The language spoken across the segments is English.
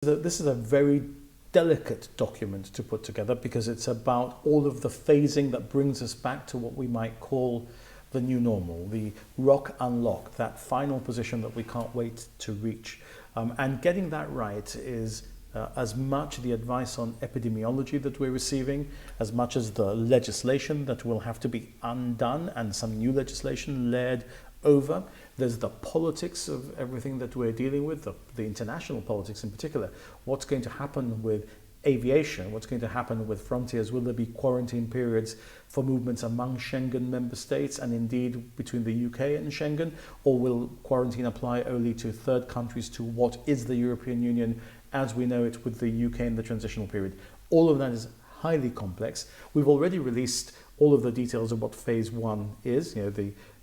This is a very delicate document to put together because it's about all of the phasing that brings us back to what we might call the new normal, the rock unlock, that final position that we can't wait to reach. And getting that right is as much the advice on epidemiology that we're receiving, as much as the legislation that will have to be undone and some new legislation laid over. There's the politics of everything that we're dealing with, the international politics in particular. What's going to happen with aviation? What's going to happen with frontiers? Will there be quarantine periods for movements among Schengen member states and indeed between the UK and Schengen? Or will quarantine apply only to third countries, to what is the European Union as we know it with the UK in the transitional period? All of that is highly complex. We've already released all of the details of what phase one is,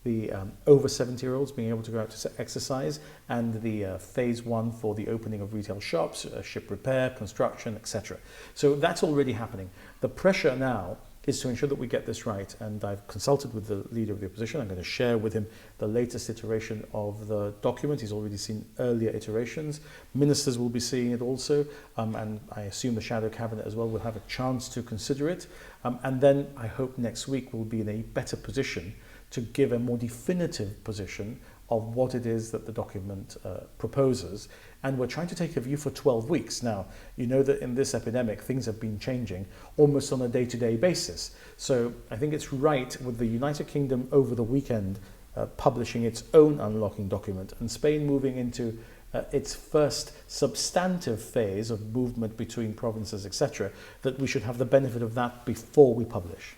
the over 70-year-olds being able to go out to exercise, and the phase one for the opening of retail shops, ship repair, construction, etc. So that's already happening. The pressure now is to ensure that we get this right, and I've consulted with the leader of the opposition. I'm going to share with him the latest iteration of the document. He's already seen earlier iterations. Ministers will be seeing it also, and I assume the shadow cabinet as well will have a chance to consider it. And then I hope next week we'll be in a better position to give a more definitive position of what it is that the document proposes. And we're trying to take a view for 12 weeks. Now, you know that in this epidemic, things have been changing almost on a day-to-day basis. So I think it's right with the United Kingdom over the weekend publishing its own unlocking document and Spain moving into its first substantive phase of movement between provinces, etc., that we should have the benefit of that before we publish.